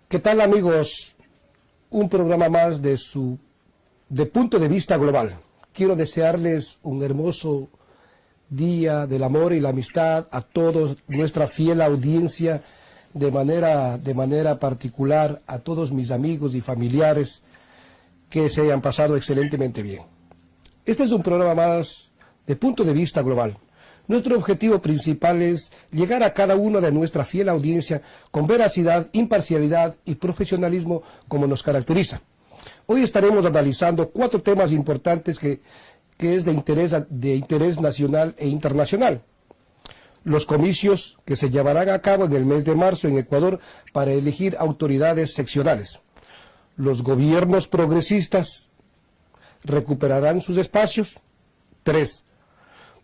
¿Qué tal, amigos? Un programa más de Punto de Vista Global. Quiero desearles un hermoso día del amor y la amistad a todos, nuestra fiel audiencia, de manera particular a todos mis amigos y familiares que se hayan pasado excelentemente bien. Este es un programa más de Punto de Vista Global. Nuestro objetivo principal es llegar a cada uno de nuestra fiel audiencia con veracidad, imparcialidad y profesionalismo como nos caracteriza. Hoy estaremos analizando 4 temas importantes que es de interés nacional e internacional. Los comicios que se llevarán a cabo en el mes de marzo en Ecuador para elegir autoridades seccionales. Los gobiernos progresistas recuperarán sus espacios. 3.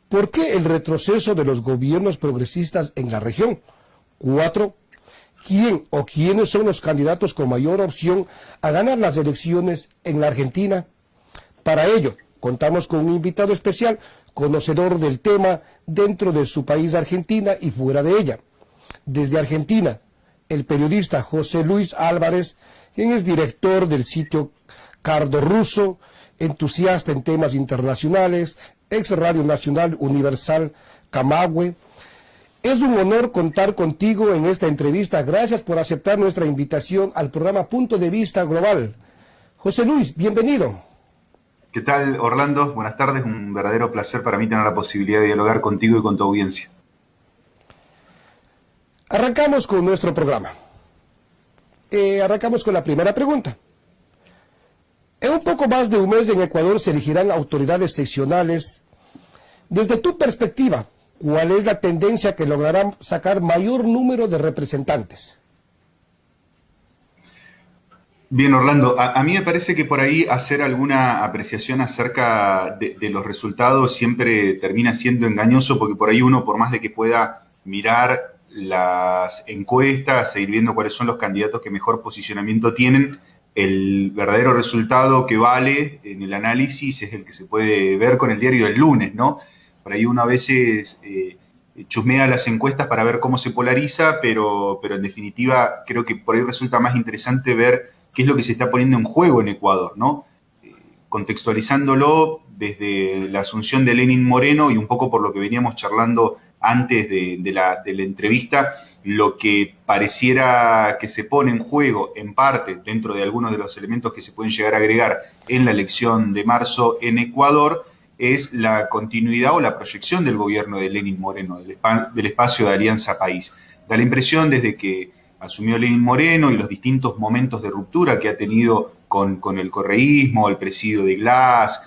¿Por qué el retroceso de los gobiernos progresistas en la región? 4. ¿Quién o quiénes son los candidatos con mayor opción a ganar las elecciones en la Argentina? Para ello, contamos con un invitado especial, conocedor del tema dentro de su país Argentina y fuera de ella. Desde Argentina, el periodista José Luis Álvarez, quien es director del sitio Cardo Russo, entusiasta en temas internacionales, ex Radio Nacional Universal Camagüe. Es un honor contar contigo en esta entrevista. Gracias por aceptar nuestra invitación al programa Punto de Vista Global. José Luis, bienvenido. ¿Qué tal, Orlando? Buenas tardes. Un verdadero placer para mí tener la posibilidad de dialogar contigo y con tu audiencia. Arrancamos con nuestro programa. Arrancamos con la primera pregunta. En un poco más de un mes en Ecuador se elegirán autoridades seccionales. Desde tu perspectiva, ¿cuál es la tendencia que lograrán sacar mayor número de representantes? Bien, Orlando, a mí me parece que por ahí hacer alguna apreciación acerca de los resultados siempre termina siendo engañoso, porque por ahí uno, por más de que pueda mirar las encuestas e ir viendo cuáles son los candidatos que mejor posicionamiento tienen, el verdadero resultado que vale en el análisis es el que se puede ver con el diario del lunes, ¿no? Por ahí uno a veces chusmea las encuestas para ver cómo se polariza, pero en definitiva creo que por ahí resulta más interesante ver qué es lo que se está poniendo en juego en Ecuador, ¿no? Contextualizándolo desde la asunción de Lenín Moreno y un poco por lo que veníamos charlando antes de la entrevista, lo que pareciera que se pone en juego, en parte, dentro de algunos de los elementos que se pueden llegar a agregar en la elección de marzo en Ecuador, es la continuidad o la proyección del gobierno de Lenín Moreno, del espacio de Alianza País. Da la impresión, desde que asumió Lenín Moreno y los distintos momentos de ruptura que ha tenido con el correísmo, el presidio de Glass,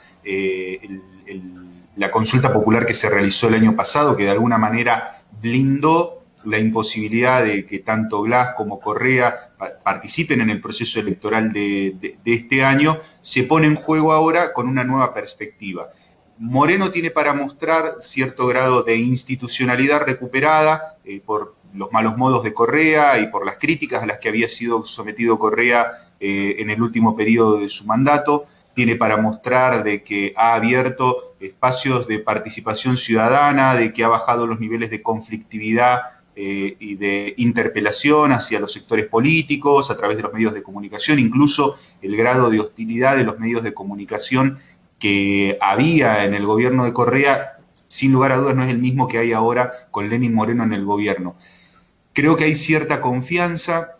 la consulta popular que se realizó el año pasado, que de alguna manera blindó la imposibilidad de que tanto Glass como Correa participen en el proceso electoral de este año, se pone en juego ahora con una nueva perspectiva. Moreno tiene para mostrar cierto grado de institucionalidad recuperada por los malos modos de Correa y por las críticas a las que había sido sometido Correa en el último periodo de su mandato. Tiene para mostrar de que ha abierto espacios de participación ciudadana, de que ha bajado los niveles de conflictividad y de interpelación hacia los sectores políticos a través de los medios de comunicación, incluso el grado de hostilidad de los medios de comunicación que había en el gobierno de Correa, sin lugar a dudas no es el mismo que hay ahora con Lenín Moreno en el gobierno. Creo que hay cierta confianza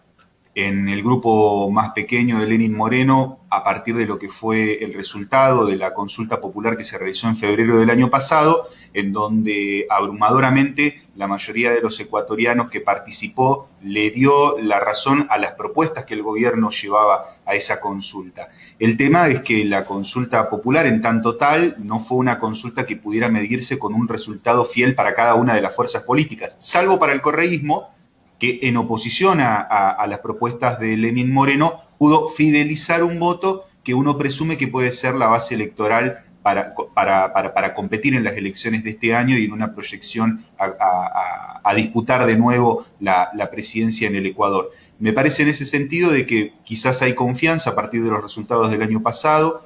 en el grupo más pequeño de Lenín Moreno a partir de lo que fue el resultado de la consulta popular que se realizó en febrero del año pasado, en donde abrumadoramente la mayoría de los ecuatorianos que participó le dio la razón a las propuestas que el gobierno llevaba a esa consulta. El tema es que la consulta popular en tanto tal no fue una consulta que pudiera medirse con un resultado fiel para cada una de las fuerzas políticas, salvo para el correísmo, que en oposición a las propuestas de Lenín Moreno pudo fidelizar un voto que uno presume que puede ser la base electoral para competir en las elecciones de este año y en una proyección a disputar de nuevo la presidencia en el Ecuador. Me parece en ese sentido de que quizás hay confianza a partir de los resultados del año pasado,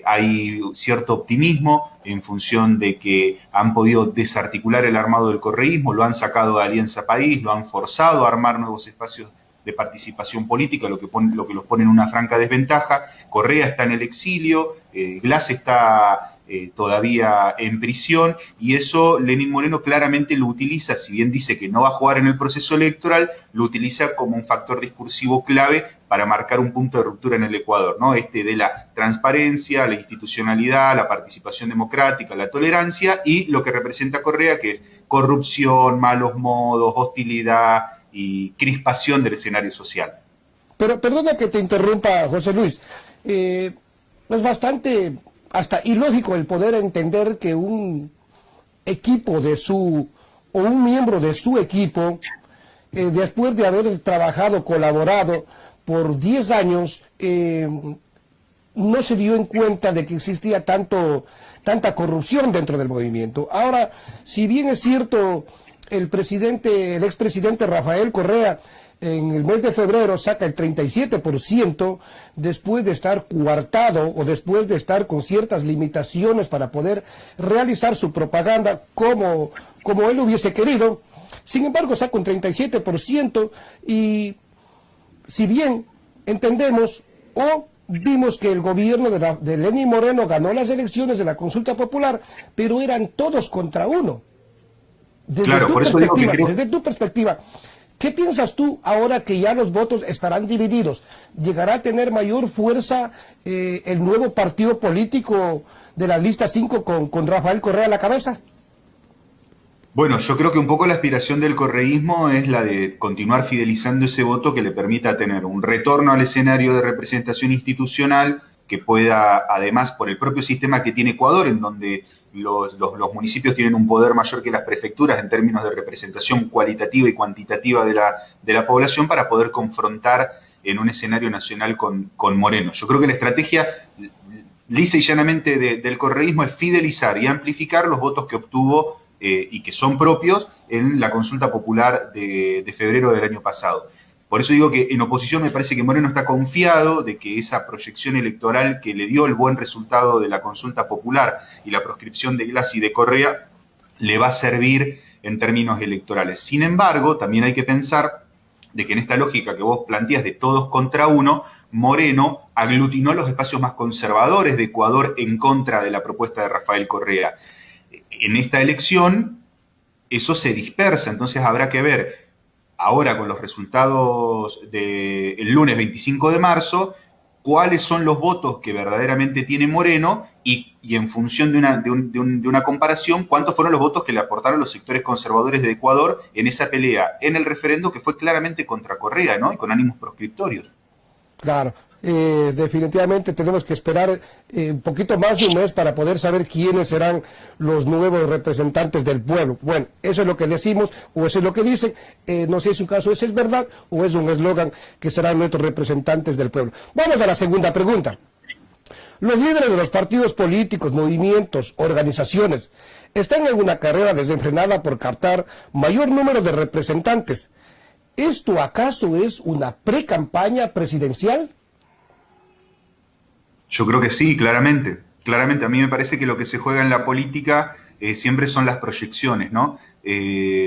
hay cierto optimismo en función de que han podido desarticular el armado del correísmo, lo han sacado de Alianza País, lo han forzado a armar nuevos espacios de participación política, lo que los pone en una franca desventaja. Correa está en el exilio, Glass está todavía en prisión, y eso Lenín Moreno claramente lo utiliza, si bien dice que no va a jugar en el proceso electoral, lo utiliza como un factor discursivo clave para marcar un punto de ruptura en el Ecuador, ¿no? De la transparencia, la institucionalidad, la participación democrática, la tolerancia, y lo que representa Correa, que es corrupción, malos modos, hostilidad y crispación del escenario social. Pero perdona que te interrumpa, José Luis. Es bastante hasta ilógico el poder entender que un equipo o un miembro de su equipo, después de haber trabajado, colaborado por 10 años, no se dio en cuenta de que existía tanta corrupción dentro del movimiento. Ahora, si bien es cierto, el expresidente Rafael Correa en el mes de febrero saca el 37% después de estar coartado o después de estar con ciertas limitaciones para poder realizar su propaganda como él hubiese querido. Sin embargo, saca un 37% y si bien entendemos o vimos que el gobierno de Lenín Moreno ganó las elecciones de la consulta popular, pero eran todos contra uno. Claro, por eso digo que creo... Desde tu perspectiva, ¿qué piensas tú ahora que ya los votos estarán divididos? ¿Llegará a tener mayor fuerza el nuevo partido político de la lista 5 con Rafael Correa a la cabeza? Bueno, yo creo que un poco la aspiración del correísmo es la de continuar fidelizando ese voto que le permita tener un retorno al escenario de representación institucional que pueda, además, por el propio sistema que tiene Ecuador, en donde los municipios tienen un poder mayor que las prefecturas en términos de representación cualitativa y cuantitativa de la población, para poder confrontar en un escenario nacional con Moreno. Yo creo que la estrategia lisa y llanamente del correísmo es fidelizar y amplificar los votos que obtuvo y que son propios en la consulta popular de febrero del año pasado. Por eso digo que en oposición me parece que Moreno está confiado de que esa proyección electoral que le dio el buen resultado de la consulta popular y la proscripción de Glass y de Correa le va a servir en términos electorales. Sin embargo, también hay que pensar de que en esta lógica que vos planteas de todos contra uno, Moreno aglutinó los espacios más conservadores de Ecuador en contra de la propuesta de Rafael Correa. En esta elección eso se dispersa, entonces habrá que ver ahora con los resultados del lunes 25 de marzo, cuáles son los votos que verdaderamente tiene Moreno y en función de una comparación, cuántos fueron los votos que le aportaron los sectores conservadores de Ecuador en esa pelea en el referendo que fue claramente contra Correa, ¿no? Y con ánimos proscriptorios. Claro. Definitivamente tenemos que esperar un poquito más de un mes para poder saber quiénes serán los nuevos representantes del pueblo. Bueno, eso es lo que decimos o eso es lo que dicen. No sé si es un caso, eso es verdad o es un eslogan que serán nuestros representantes del pueblo. Vamos a la segunda pregunta. Los líderes de los partidos políticos, movimientos, organizaciones están en una carrera desenfrenada por captar mayor número de representantes. ¿Esto acaso es una pre-campaña presidencial? Yo creo que sí, claramente. Claramente, a mí me parece que lo que se juega en la política siempre son las proyecciones, ¿no?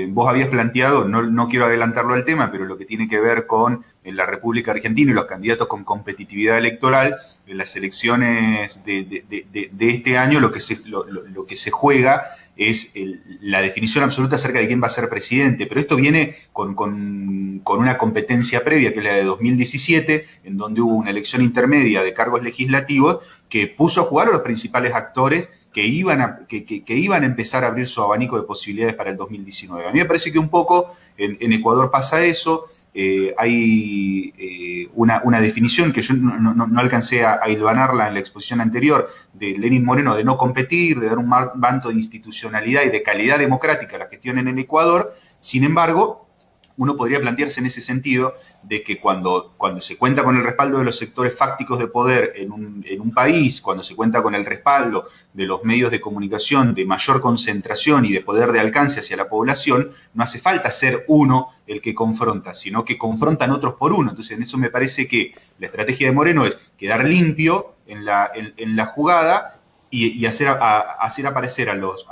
Vos habías planteado, no quiero adelantarlo al tema, pero lo que tiene que ver con la República Argentina y los candidatos con competitividad electoral, en las elecciones de este año lo que se juega es la definición absoluta acerca de quién va a ser presidente, pero esto viene con una competencia previa, que es la de 2017, en donde hubo una elección intermedia de cargos legislativos que puso a jugar a los principales actores que iban a empezar a abrir su abanico de posibilidades para el 2019. A mí me parece que un poco en Ecuador pasa eso. Hay una definición que yo no alcancé a hilvanarla en la exposición anterior de Lenín Moreno, de no competir, de dar un manto de institucionalidad y de calidad democrática a la gestión en el Ecuador. Sin embargo, uno podría plantearse en ese sentido de que cuando se cuenta con el respaldo de los sectores fácticos de poder en un país, cuando se cuenta con el respaldo de los medios de comunicación de mayor concentración y de poder de alcance hacia la población, no hace falta ser uno el que confronta, sino que confrontan otros por uno. Entonces, en eso me parece que la estrategia de Moreno es quedar limpio en la jugada y hacer aparecer a los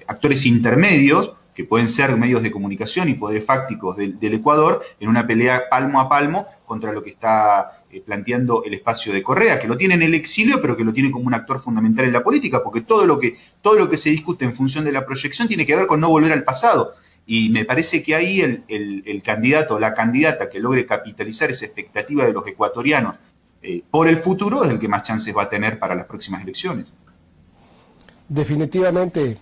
actores intermedios que pueden ser medios de comunicación y poderes fácticos del Ecuador, en una pelea palmo a palmo contra lo que está planteando el espacio de Correa, que lo tiene en el exilio, pero que lo tiene como un actor fundamental en la política, porque todo lo que se discute en función de la proyección tiene que ver con no volver al pasado. Y me parece que ahí el candidato o la candidata que logre capitalizar esa expectativa de los ecuatorianos por el futuro es el que más chances va a tener para las próximas elecciones. Definitivamente,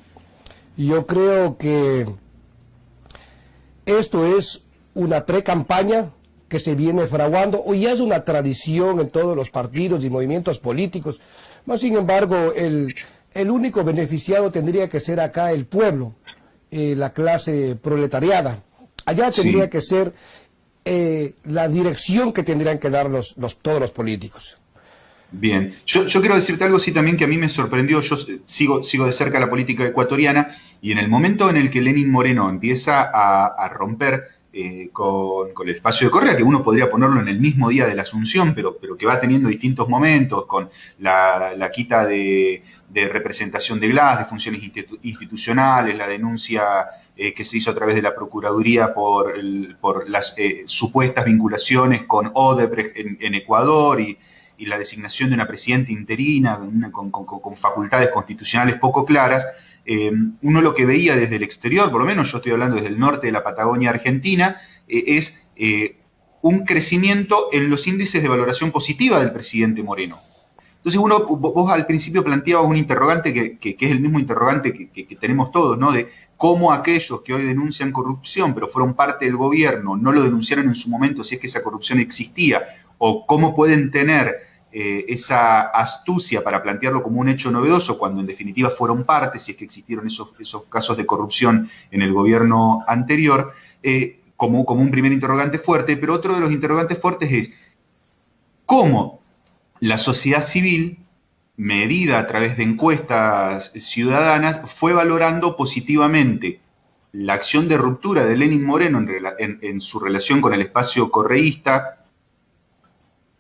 yo creo que esto es una pre-campaña que se viene fraguando, o ya es una tradición en todos los partidos y movimientos políticos. Más sin embargo, el único beneficiado tendría que ser acá el pueblo, la clase proletariada. Allá tendría que ser la dirección que tendrían que dar todos los políticos. Bien, yo quiero decirte algo sí también que a mí me sorprendió. Yo sigo de cerca la política ecuatoriana, y en el momento en el que Lenín Moreno empieza a romper con el espacio de Correa, que uno podría ponerlo en el mismo día de la Asunción, pero que va teniendo distintos momentos, con la quita de representación de Glass, de funciones institucionales, la denuncia que se hizo a través de la Procuraduría por las supuestas vinculaciones con Odebrecht en Ecuador, y la designación de una presidenta interina con facultades constitucionales poco claras. Uno lo que veía desde el exterior, por lo menos yo estoy hablando desde el norte de la Patagonia Argentina, es un crecimiento en los índices de valoración positiva del presidente Moreno. Entonces vos al principio planteabas un interrogante que es el mismo interrogante que tenemos todos, ¿no? De cómo aquellos que hoy denuncian corrupción, pero fueron parte del gobierno, no lo denunciaron en su momento si es que esa corrupción existía, o cómo pueden tener esa astucia para plantearlo como un hecho novedoso cuando en definitiva fueron parte, si es que existieron esos casos de corrupción en el gobierno anterior, como un primer interrogante fuerte. Pero otro de los interrogantes fuertes es cómo la sociedad civil, medida a través de encuestas ciudadanas, fue valorando positivamente la acción de ruptura de Lenín Moreno en su relación con el espacio correísta,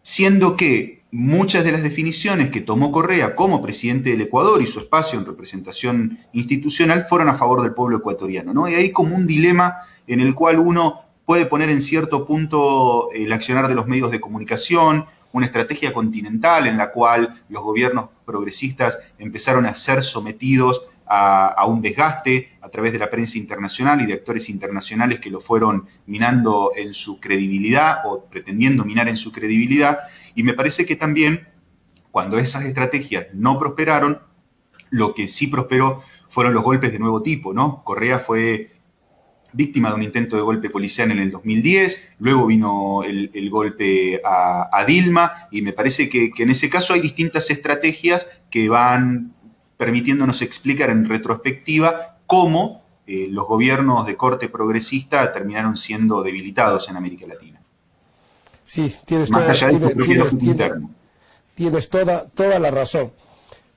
siendo que muchas de las definiciones que tomó Correa como presidente del Ecuador y su espacio en representación institucional fueron a favor del pueblo ecuatoriano, ¿no? Y hay como un dilema en el cual uno puede poner en cierto punto el accionar de los medios de comunicación, una estrategia continental en la cual los gobiernos progresistas empezaron a ser sometidos a un desgaste a través de la prensa internacional y de actores internacionales que lo fueron minando en su credibilidad o pretendiendo minar en su credibilidad. Y me parece que también, cuando esas estrategias no prosperaron, lo que sí prosperó fueron los golpes de nuevo tipo, ¿no? Correa fue víctima de un intento de golpe policial en el 2010, luego vino el golpe a Dilma, y me parece que en ese caso hay distintas estrategias que van permitiéndonos explicar en retrospectiva cómo los gobiernos de corte progresista terminaron siendo debilitados en América Latina. Sí, tienes toda la razón.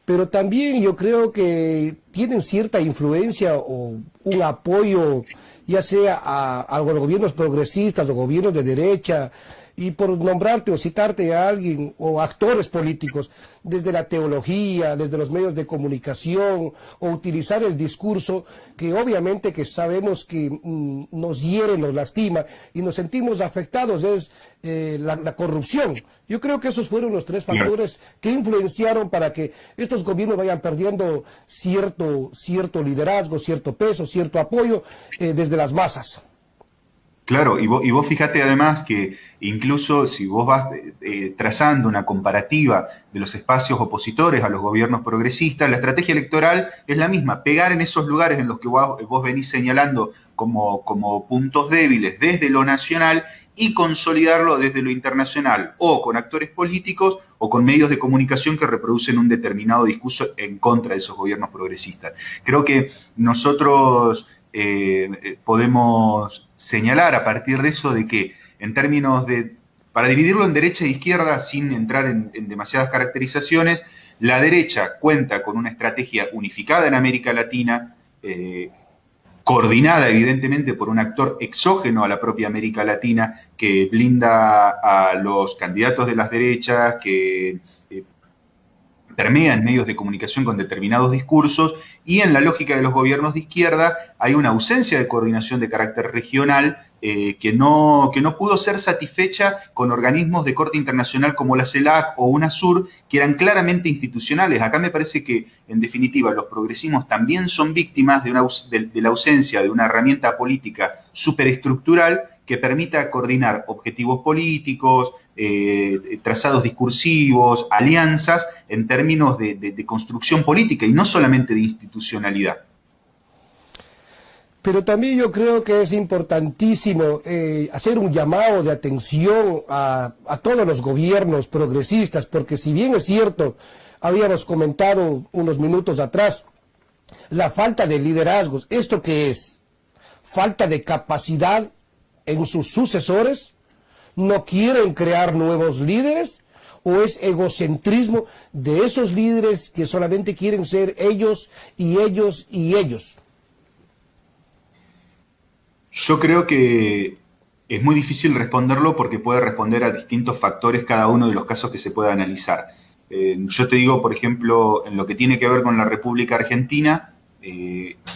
Pero también yo creo que tienen cierta influencia o un apoyo, ya sea a los gobiernos progresistas o gobiernos de derecha, y por nombrarte o citarte a alguien, o actores políticos, desde la teología, desde los medios de comunicación, o utilizar el discurso, que obviamente que sabemos que nos hiere, nos lastima, y nos sentimos afectados, es la corrupción. Yo creo que esos fueron los tres factores que influenciaron para que estos gobiernos vayan perdiendo cierto liderazgo, cierto peso, cierto apoyo desde las masas. Claro, y vos fíjate además que incluso si vos vas trazando una comparativa de los espacios opositores a los gobiernos progresistas, la estrategia electoral es la misma: pegar en esos lugares en los que vos venís señalando como puntos débiles desde lo nacional y consolidarlo desde lo internacional, o con actores políticos o con medios de comunicación que reproducen un determinado discurso en contra de esos gobiernos progresistas. Creo que nosotros podemos señalar a partir de eso de que, en términos para dividirlo en derecha e izquierda sin entrar en demasiadas caracterizaciones, la derecha cuenta con una estrategia unificada en América Latina, coordinada evidentemente por un actor exógeno a la propia América Latina, que blinda a los candidatos de las derechas, que permea en medios de comunicación con determinados discursos, y en la lógica de los gobiernos de izquierda hay una ausencia de coordinación de carácter regional que no pudo ser satisfecha con organismos de corte internacional como la CELAC o UNASUR, que eran claramente institucionales. Acá me parece que, en definitiva, los progresismos también son víctimas de la ausencia de una herramienta política superestructural que permita coordinar objetivos políticos, trazados discursivos, alianzas, en términos de construcción política y no solamente de institucionalidad. Pero también yo creo que es importantísimo hacer un llamado de atención a todos los gobiernos progresistas, porque si bien es cierto, habíamos comentado unos minutos atrás, la falta de liderazgos, ¿esto qué es? Falta de capacidad en sus sucesores, no quieren crear nuevos líderes, o es egocentrismo de esos líderes que solamente quieren ser ellos y ellos y ellos. Yo creo que es muy difícil responderlo porque puede responder a distintos factores cada uno de los casos que se pueda analizar. Yo te digo, por ejemplo, en lo que tiene que ver con la República Argentina,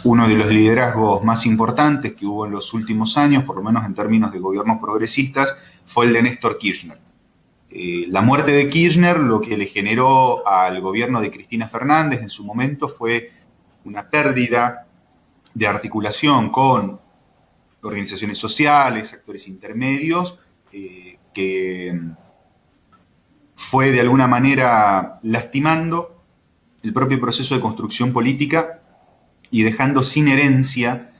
uno de los liderazgos más importantes que hubo en los últimos años, por lo menos en términos de gobiernos progresistas, fue el de Néstor Kirchner. La muerte de Kirchner lo que le generó al gobierno de Cristina Fernández en su momento fue una pérdida de articulación con organizaciones sociales, actores intermedios, que fue de alguna manera lastimando el propio proceso de construcción política y dejando sin herencia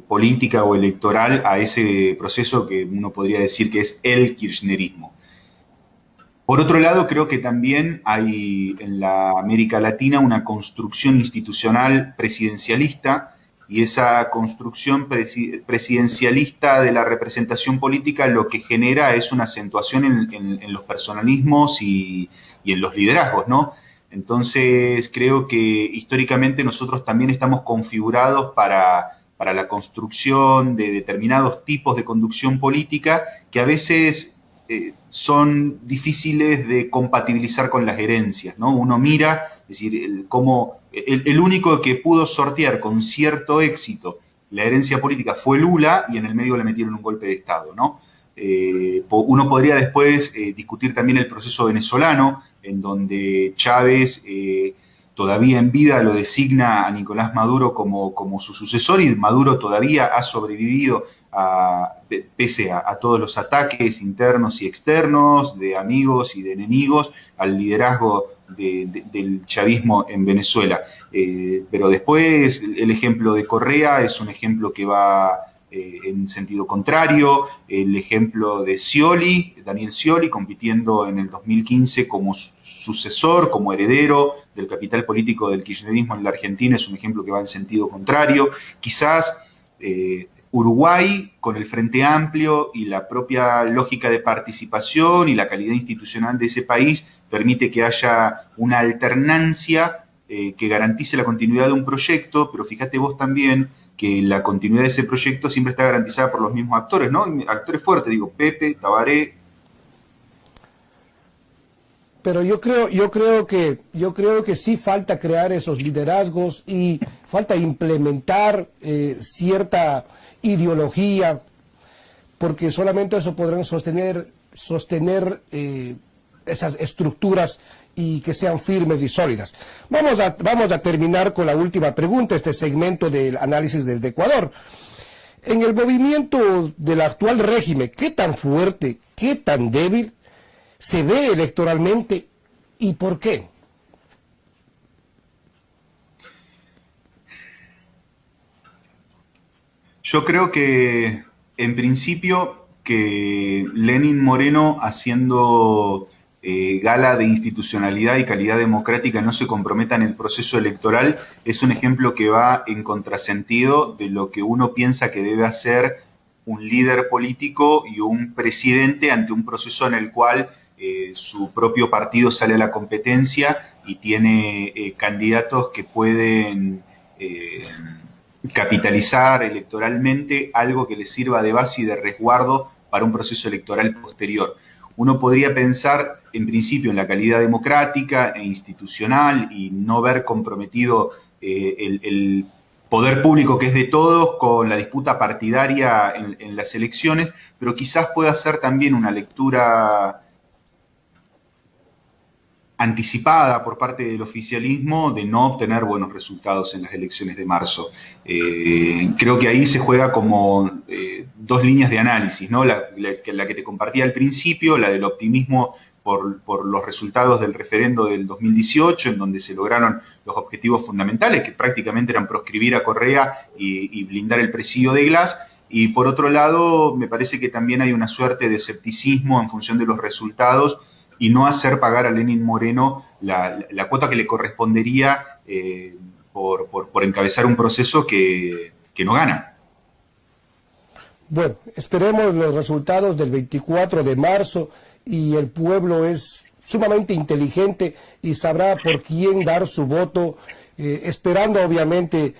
política o electoral a ese proceso que uno podría decir que es el kirchnerismo. Por otro lado, creo que también hay en la América Latina una construcción institucional presidencialista, y esa construcción presidencialista de la representación política lo que genera es una acentuación en los personalismos y en los liderazgos, ¿no? Entonces, creo que históricamente nosotros también estamos configurados para la construcción de determinados tipos de conducción política que a veces son difíciles de compatibilizar con las herencias, ¿no? Uno mira, es decir, el único que pudo sortear con cierto éxito la herencia política fue Lula, y en el medio le metieron un golpe de Estado, ¿no? Uno podría después discutir también el proceso venezolano, en donde Chávez todavía en vida lo designa a Nicolás Maduro como su sucesor, y Maduro todavía ha sobrevivido pese a todos los ataques internos y externos, de amigos y de enemigos, al liderazgo del chavismo en Venezuela. Pero después el ejemplo de Correa es un ejemplo que va en sentido contrario. El ejemplo de Scioli, Daniel Scioli, compitiendo en el 2015 como sucesor, como heredero del capital político del kirchnerismo en la Argentina, es un ejemplo que va en sentido contrario. Quizás Uruguay, con el Frente Amplio y la propia lógica de participación y la calidad institucional de ese país, permite que haya una alternancia que garantice la continuidad de un proyecto, pero fíjate vos también que la continuidad de ese proyecto siempre está garantizada por los mismos actores, ¿no? Actores fuertes, digo, Pepe, Tabaré. Pero yo creo que sí falta crear esos liderazgos y falta implementar cierta ideología, porque solamente eso podrán sostener esas estructuras y que sean firmes y sólidas. Vamos a terminar con la última pregunta, este segmento del análisis desde Ecuador. En el movimiento del actual régimen, ¿qué tan fuerte, qué tan débil se ve electoralmente y por qué? Yo creo que, en principio, que Lenín Moreno, haciendo gala de institucionalidad y calidad democrática, no se comprometa en el proceso electoral, es un ejemplo que va en contrasentido de lo que uno piensa que debe hacer un líder político y un presidente ante un proceso en el cual su propio partido sale a la competencia y tiene candidatos que pueden capitalizar electoralmente algo que les sirva de base y de resguardo para un proceso electoral posterior. Uno podría pensar, en principio, en la calidad democrática e institucional y no ver comprometido el poder público que es de todos con la disputa partidaria en las elecciones, pero quizás pueda ser también una lectura anticipada por parte del oficialismo de no obtener buenos resultados en las elecciones de marzo. Creo que ahí se juega como dos líneas de análisis, ¿no? La que te compartía al principio, la del optimismo por los resultados del referendo del 2018, en donde se lograron los objetivos fundamentales, que prácticamente eran proscribir a Correa y blindar el presidio de Glass. Y por otro lado, me parece que también hay una suerte de escepticismo en función de los resultados y no hacer pagar a Lenín Moreno la cuota que le correspondería por encabezar un proceso que no gana. Bueno, esperemos los resultados del 24 de marzo y el pueblo es sumamente inteligente y sabrá por quién dar su voto, esperando obviamente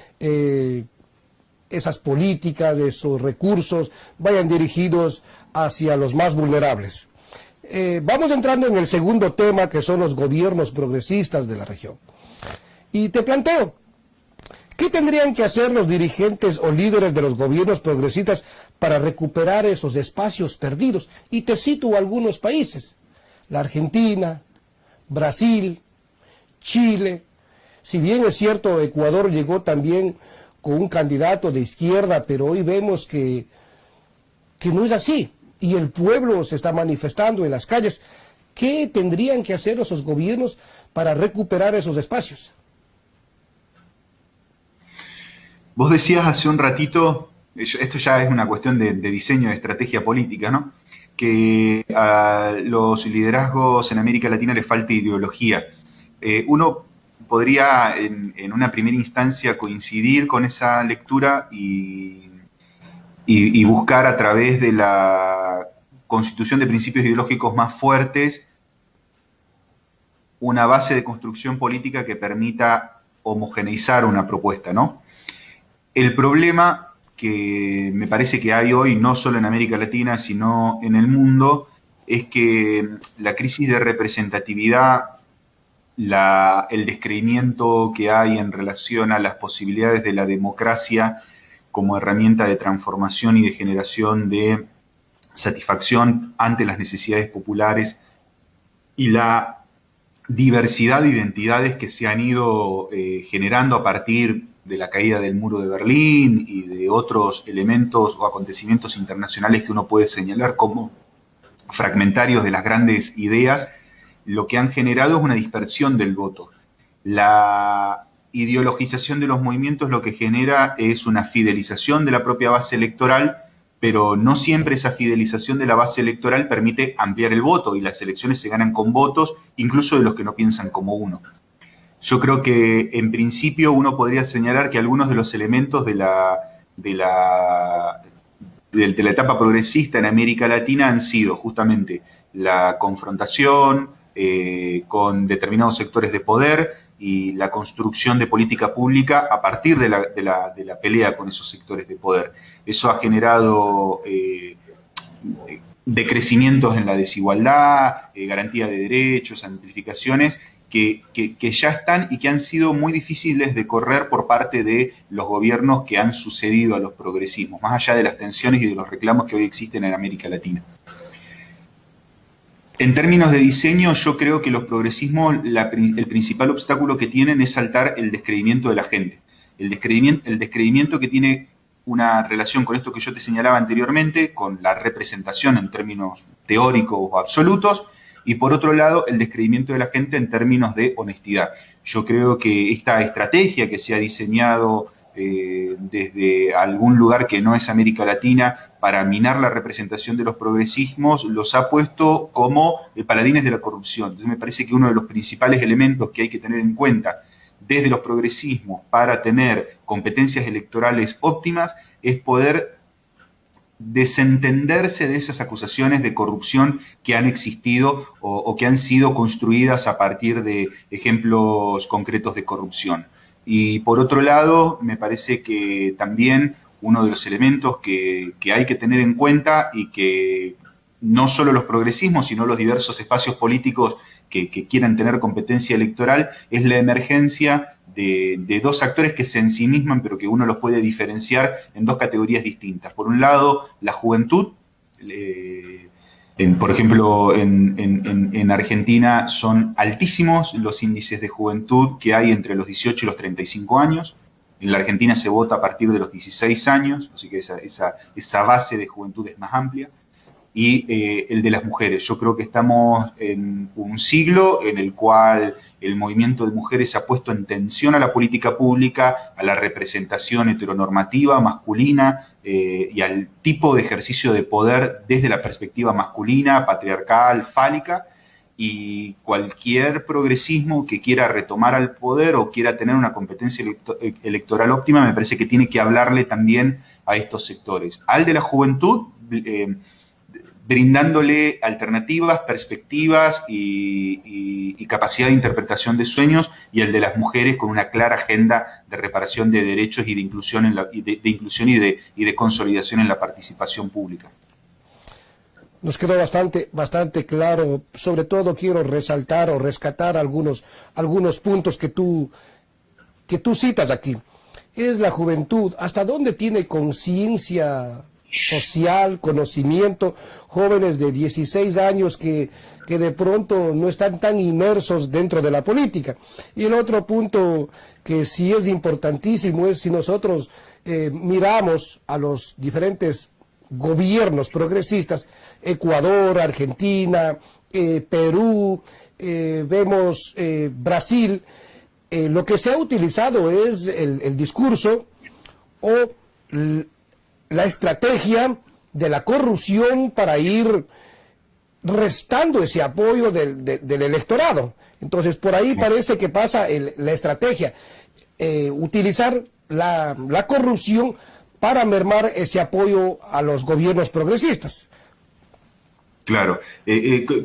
esas políticas, esos recursos vayan dirigidos hacia los más vulnerables. Vamos entrando en el segundo tema, que son los gobiernos progresistas de la región. Y te planteo, ¿qué tendrían que hacer los dirigentes o líderes de los gobiernos progresistas para recuperar esos espacios perdidos? Y te cito algunos países: la Argentina, Brasil, Chile. Si bien es cierto, Ecuador llegó también con un candidato de izquierda, pero hoy vemos que no es así. Y el pueblo se está manifestando en las calles. ¿Qué tendrían que hacer esos gobiernos para recuperar esos espacios? Vos decías hace un ratito, esto ya es una cuestión de diseño de estrategia política, ¿no? Que a los liderazgos en América Latina les falta ideología. Uno podría en una primera instancia coincidir con esa lectura y buscar a través de la constitución de principios ideológicos más fuertes una base de construcción política que permita homogeneizar una propuesta, ¿no? El problema que me parece que hay hoy, no solo en América Latina, sino en el mundo, es que la crisis de representatividad, el descreimiento que hay en relación a las posibilidades de la democracia como herramienta de transformación y de generación de satisfacción ante las necesidades populares y la diversidad de identidades que se han ido generando a partir de la caída del muro de Berlín y de otros elementos o acontecimientos internacionales que uno puede señalar como fragmentarios de las grandes ideas, lo que han generado es una dispersión del voto. La ideologización de los movimientos lo que genera es una fidelización de la propia base electoral, pero no siempre esa fidelización de la base electoral permite ampliar el voto y las elecciones se ganan con votos, incluso de los que no piensan como uno. Yo creo que en principio uno podría señalar que algunos de los elementos de la etapa progresista en América Latina han sido justamente la confrontación con determinados sectores de poder y la construcción de política pública a partir de la pelea con esos sectores de poder. Eso ha generado decrecimientos en la desigualdad, garantía de derechos, amplificaciones que ya están y que han sido muy difíciles de correr por parte de los gobiernos que han sucedido a los progresismos, más allá de las tensiones y de los reclamos que hoy existen en América Latina. En términos de diseño, yo creo que los progresismos, el principal obstáculo que tienen es saltar el descreimiento de la gente. El descreimiento que tiene una relación con esto que yo te señalaba anteriormente, con la representación en términos teóricos o absolutos, y por otro lado, el descreimiento de la gente en términos de honestidad. Yo creo que esta estrategia que se ha diseñado desde algún lugar que no es América Latina para minar la representación de los progresismos, los ha puesto como paladines de la corrupción. Entonces me parece que uno de los principales elementos que hay que tener en cuenta desde los progresismos para tener competencias electorales óptimas es poder desentenderse de esas acusaciones de corrupción que han existido o que han sido construidas a partir de ejemplos concretos de corrupción. Y por otro lado, me parece que también uno de los elementos que hay que tener en cuenta y que no solo los progresismos, sino los diversos espacios políticos que quieran tener competencia electoral, es la emergencia de dos actores que se ensimisman, pero que uno los puede diferenciar en dos categorías distintas. Por un lado, la juventud. Por ejemplo, en Argentina son altísimos los índices de juventud que hay entre los 18 y los 35 años. En la Argentina se vota a partir de los 16 años, así que esa base de juventud es más amplia. Y el de las mujeres. Yo creo que estamos en un siglo en el cual el movimiento de mujeres se ha puesto en tensión a la política pública, a la representación heteronormativa masculina y al tipo de ejercicio de poder desde la perspectiva masculina, patriarcal, fálica, y cualquier progresismo que quiera retomar al poder o quiera tener una competencia electoral óptima, me parece que tiene que hablarle también a estos sectores. Al de la juventud, brindándole alternativas, perspectivas y capacidad de interpretación de sueños, y el de las mujeres con una clara agenda de reparación de derechos y de inclusión, y de consolidación en la participación pública. Nos quedó bastante claro. Sobre todo quiero resaltar o rescatar algunos puntos que tú citas aquí. Es la juventud. ¿Hasta dónde tiene conciencia social, conocimiento, jóvenes de 16 años que de pronto no están tan inmersos dentro de la política? Y el otro punto que sí es importantísimo es si nosotros miramos a los diferentes gobiernos progresistas, Ecuador, Argentina, Perú, vemos Brasil, lo que se ha utilizado es el discurso o la estrategia de la corrupción para ir restando ese apoyo del electorado. Entonces, por ahí parece que pasa la estrategia, utilizar la corrupción para mermar ese apoyo a los gobiernos progresistas. Claro,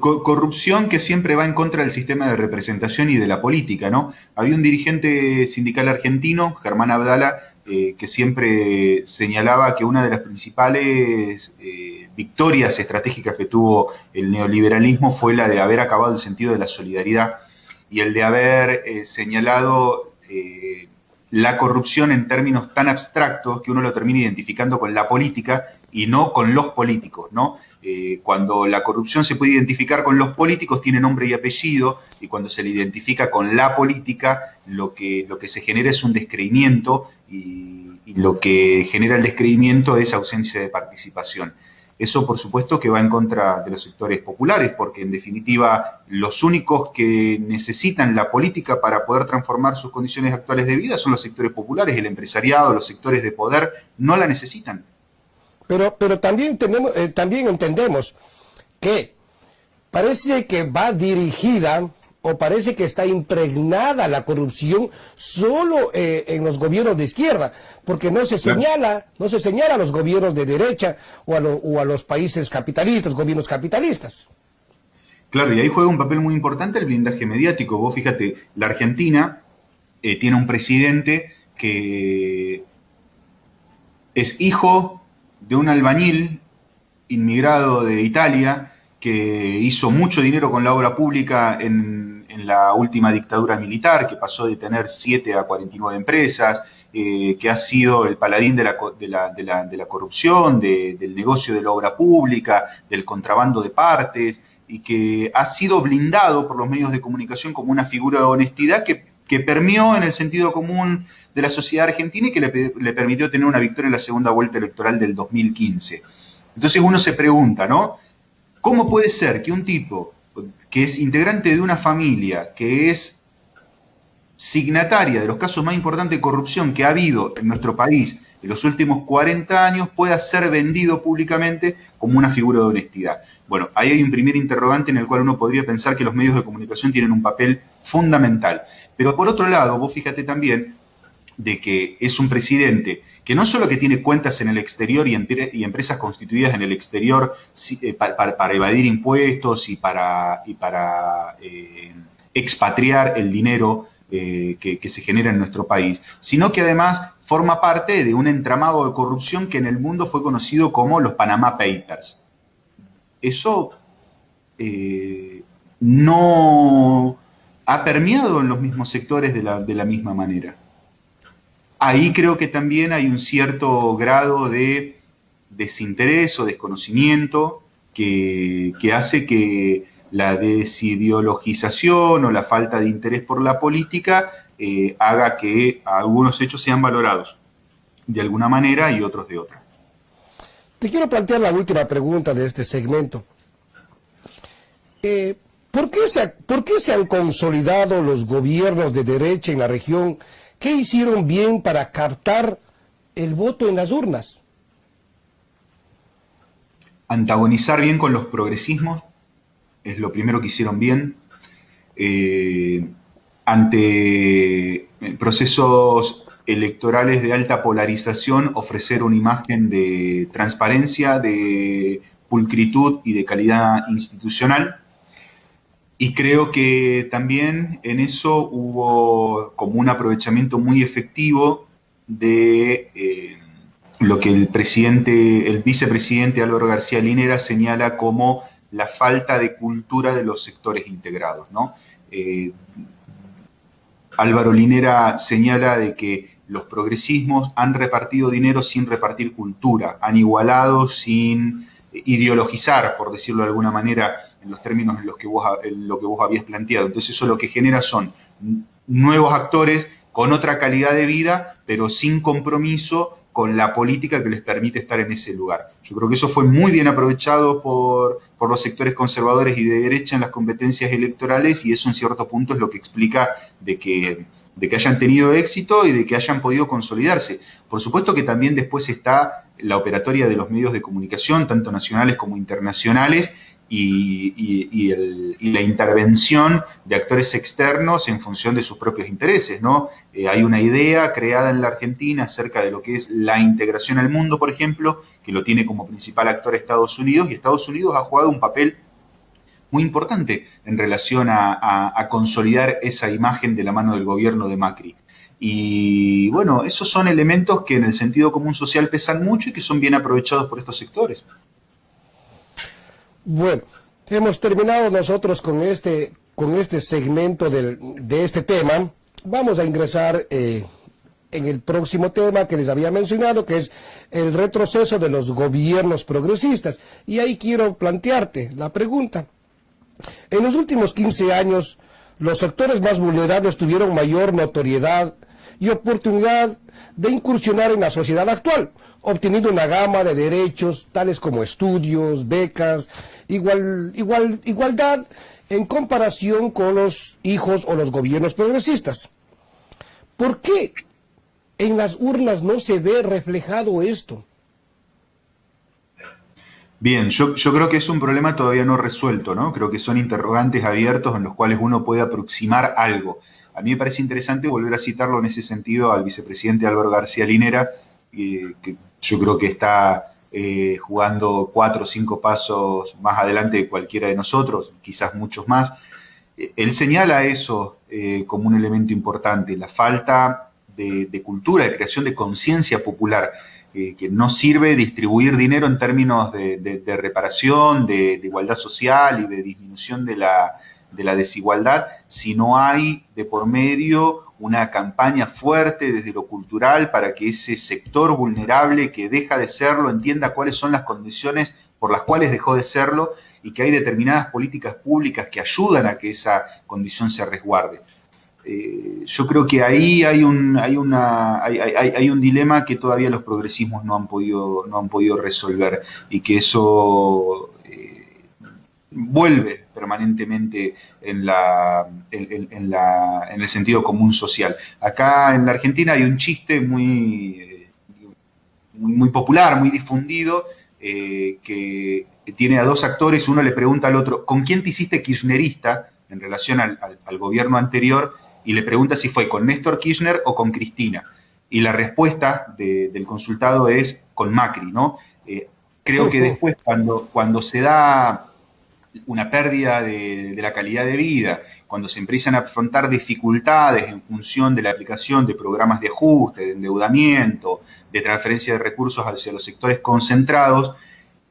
corrupción que siempre va en contra del sistema de representación y de la política, ¿no? Había un dirigente sindical argentino, Germán Abdala, que siempre señalaba que una de las principales victorias estratégicas que tuvo el neoliberalismo fue la de haber acabado el sentido de la solidaridad y el de haber señalado la corrupción en términos tan abstractos que uno lo termina identificando con la política y no con los políticos, ¿no? Cuando la corrupción se puede identificar con los políticos, tiene nombre y apellido, y cuando se le identifica con la política, lo que se genera es un descreimiento, y lo que genera el descreimiento es ausencia de participación. Eso, por supuesto, que va en contra de los sectores populares, porque en definitiva los únicos que necesitan la política para poder transformar sus condiciones actuales de vida son los sectores populares, el empresariado, los sectores de poder no la necesitan. Pero también entendemos que parece que va dirigida o parece que está impregnada la corrupción solo en los gobiernos de izquierda, porque no se señala a los gobiernos de derecha o a los países capitalistas, gobiernos capitalistas. Claro, y ahí juega un papel muy importante el blindaje mediático. Vos fíjate, la Argentina tiene un presidente que es hijo de un albañil inmigrado de Italia que hizo mucho dinero con la obra pública en la última dictadura militar, que pasó de tener 7 a 49 empresas, que ha sido el paladín de la corrupción, del negocio de la obra pública, del contrabando de partes, y que ha sido blindado por los medios de comunicación como una figura de honestidad que permeó en el sentido común de la sociedad argentina y que le permitió tener una victoria en la segunda vuelta electoral del 2015. Entonces uno se pregunta, ¿no? ¿Cómo puede ser que un tipo que es integrante de una familia, que es signataria de los casos más importantes de corrupción que ha habido en nuestro país en los últimos 40 años, pueda ser vendido públicamente como una figura de honestidad? Bueno, ahí hay un primer interrogante en el cual uno podría pensar que los medios de comunicación tienen un papel fundamental. Pero por otro lado, vos fíjate también de que es un presidente que no solo que tiene cuentas en el exterior y empresas constituidas en el exterior para evadir impuestos y para expatriar el dinero que se genera en nuestro país, sino que además forma parte de un entramado de corrupción que en el mundo fue conocido como los Panama Papers. eso no ha permeado en los mismos sectores de la misma manera. Ahí creo que también hay un cierto grado de desinterés o desconocimiento que hace que la desideologización o la falta de interés por la política haga que algunos hechos sean valorados de alguna manera y otros de otra. Te quiero plantear la última pregunta de este segmento. ¿Por qué se han consolidado los gobiernos de derecha en la región? ¿Qué hicieron bien para captar el voto en las urnas? Antagonizar bien con los progresismos es lo primero que hicieron bien. Ante procesos electorales de alta polarización, ofrecer una imagen de transparencia, de pulcritud y de calidad institucional. Y creo que también en eso hubo como un aprovechamiento muy efectivo de lo que el vicepresidente Álvaro García Linera señala como la falta de cultura de los sectores integrados, ¿no? Álvaro Linera señala de que los progresismos han repartido dinero sin repartir cultura, han igualado sin ideologizar, por decirlo de alguna manera, en los términos en lo que vos habías planteado. Entonces eso lo que genera son nuevos actores con otra calidad de vida, pero sin compromiso con la política que les permite estar en ese lugar. Yo creo que eso fue muy bien aprovechado por los sectores conservadores y de derecha en las competencias electorales, y eso en cierto punto es lo que explica de que hayan tenido éxito y de que hayan podido consolidarse. Por supuesto que también después está la operatoria de los medios de comunicación, tanto nacionales como internacionales, y la intervención de actores externos en función de sus propios intereses, ¿no? Hay una idea creada en la Argentina acerca de lo que es la integración al mundo, por ejemplo, que lo tiene como principal actor Estados Unidos, y Estados Unidos ha jugado un papel muy importante en relación a consolidar esa imagen de la mano del gobierno de Macri. Y bueno, esos son elementos que en el sentido común social pesan mucho y que son bien aprovechados por estos sectores. Bueno, hemos terminado nosotros con este segmento de este tema. Vamos a ingresar en el próximo tema que les había mencionado, que es el retroceso de los gobiernos progresistas. Y ahí quiero plantearte la pregunta. En los últimos 15 años, los sectores más vulnerables tuvieron mayor notoriedad y oportunidad de incursionar en la sociedad actual, obteniendo una gama de derechos tales como estudios, becas, igualdad en comparación con los hijos o los gobiernos progresistas. ¿Por qué en las urnas no se ve reflejado esto? Bien, yo creo que es un problema todavía no resuelto, ¿no? Creo que son interrogantes abiertos en los cuales uno puede aproximar algo. A mí me parece interesante volver a citarlo en ese sentido al vicepresidente Álvaro García Linera, que yo creo que está jugando 4 o 5 pasos más adelante de cualquiera de nosotros, quizás muchos más. Él señala eso como un elemento importante, la falta de cultura, de creación de conciencia popular, que no sirve distribuir dinero en términos de reparación, de igualdad social y de disminución de la desigualdad, si no hay de por medio una campaña fuerte desde lo cultural para que ese sector vulnerable que deja de serlo entienda cuáles son las condiciones por las cuales dejó de serlo y que hay determinadas políticas públicas que ayudan a que esa condición se resguarde. Yo creo que ahí hay un dilema que todavía los progresismos no han podido resolver, y que eso vuelve permanentemente en el sentido común social. Acá en la Argentina hay un chiste muy popular, muy difundido, que tiene a dos actores. Uno le pregunta al otro, ¿con quién te hiciste kirchnerista en relación al gobierno anterior? Y le pregunta si fue con Néstor Kirchner o con Cristina. Y la respuesta del consultado es con Macri, ¿no? Creo que después, cuando se da una pérdida de la calidad de vida, cuando se empiezan a afrontar dificultades en función de la aplicación de programas de ajuste, de endeudamiento, de transferencia de recursos hacia los sectores concentrados,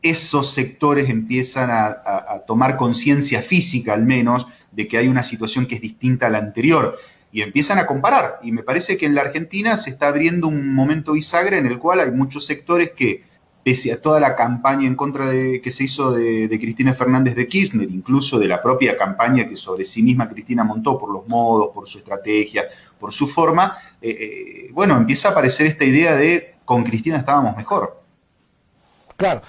esos sectores empiezan a tomar conciencia física, al menos, de que hay una situación que es distinta a la anterior, y empiezan a comparar. Y me parece que en la Argentina se está abriendo un momento bisagra en el cual hay muchos sectores que, pese a toda la campaña en contra que se hizo de Cristina Fernández de Kirchner, incluso de la propia campaña que sobre sí misma Cristina montó por los modos, por su estrategia, por su forma, bueno, empieza a aparecer esta idea de con Cristina estábamos mejor. Claro,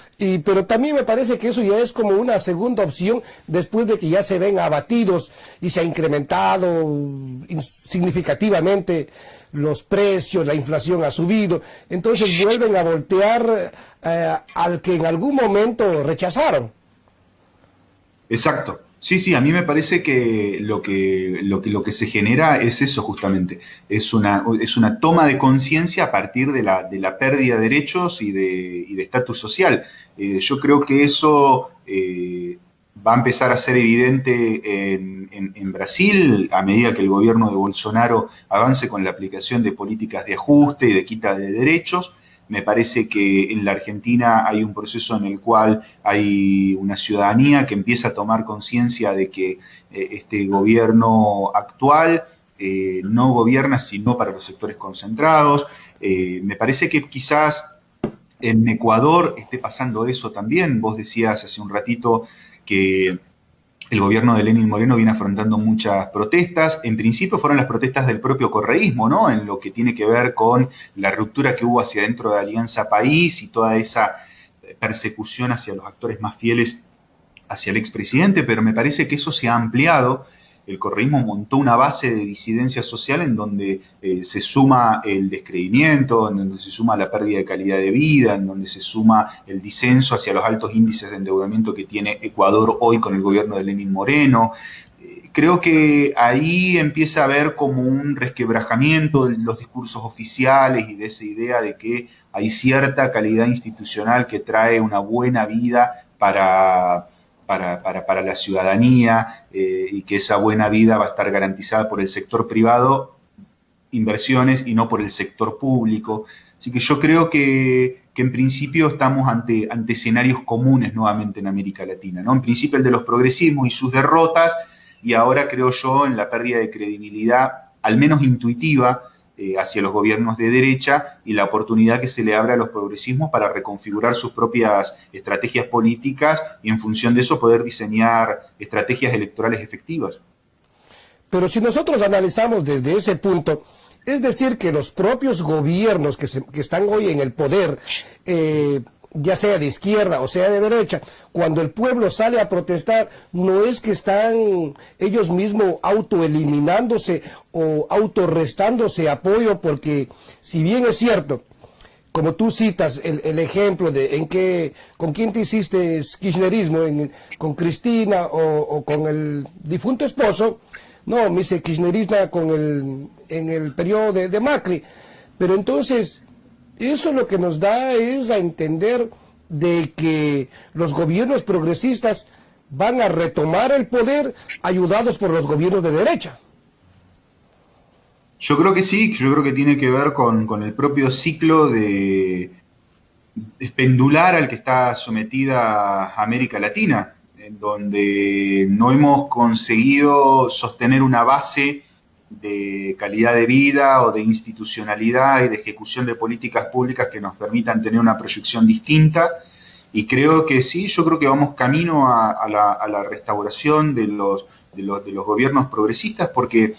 pero también me parece que eso ya es como una segunda opción después de que ya se ven abatidos y se ha incrementado significativamente los precios, la inflación ha subido, entonces vuelven a voltear al que en algún momento rechazaron. Exacto. Sí, a mí me parece que lo que se genera es eso justamente, es una toma de conciencia a partir de la pérdida de derechos y de estatus social. Yo creo que eso va a empezar a ser evidente en Brasil a medida que el gobierno de Bolsonaro avance con la aplicación de políticas de ajuste y de quita de derechos. Me parece que en la Argentina hay un proceso en el cual hay una ciudadanía que empieza a tomar conciencia de que este gobierno actual no gobierna sino para los sectores concentrados. Me parece que quizás en Ecuador esté pasando eso también. Vos decías hace un ratito que el gobierno de Lenín Moreno viene afrontando muchas protestas. En principio fueron las protestas del propio correísmo, ¿no? En lo que tiene que ver con la ruptura que hubo hacia dentro de Alianza País y toda esa persecución hacia los actores más fieles hacia el expresidente, pero me parece que eso se ha ampliado. El correísmo montó una base de disidencia social en donde se suma el descreimiento, en donde se suma la pérdida de calidad de vida, en donde se suma el disenso hacia los altos índices de endeudamiento que tiene Ecuador hoy con el gobierno de Lenín Moreno. Creo que ahí empieza a haber como un resquebrajamiento de los discursos oficiales y de esa idea de que hay cierta calidad institucional que trae una buena vida para la ciudadanía y que esa buena vida va a estar garantizada por el sector privado, inversiones, y no por el sector público. Así que yo creo que en principio estamos ante escenarios comunes nuevamente en América Latina, ¿no? En principio el de los progresismos y sus derrotas, y ahora creo yo en la pérdida de credibilidad, al menos intuitiva, hacia los gobiernos de derecha y la oportunidad que se le abre a los progresismos para reconfigurar sus propias estrategias políticas y en función de eso poder diseñar estrategias electorales efectivas. Pero si nosotros analizamos desde ese punto, es decir, que los propios gobiernos que están hoy en el poder, ya sea de izquierda o sea de derecha, cuando el pueblo sale a protestar, no es que están ellos mismos autoeliminándose o autorrestándose apoyo, porque si bien es cierto, como tú citas el ejemplo de con quién te hiciste kirchnerismo, con Cristina o con el difunto esposo, no, me hice kirchnerismo en el periodo de Macri, pero entonces eso lo que nos da es a entender de que los gobiernos progresistas van a retomar el poder ayudados por los gobiernos de derecha. Yo creo que sí, yo creo que tiene que ver con el propio ciclo de pendular al que está sometida América Latina, en donde no hemos conseguido sostener una base de calidad de vida o de institucionalidad y de ejecución de políticas públicas que nos permitan tener una proyección distinta. Y creo que sí, yo creo que vamos camino a la restauración de los gobiernos progresistas, porque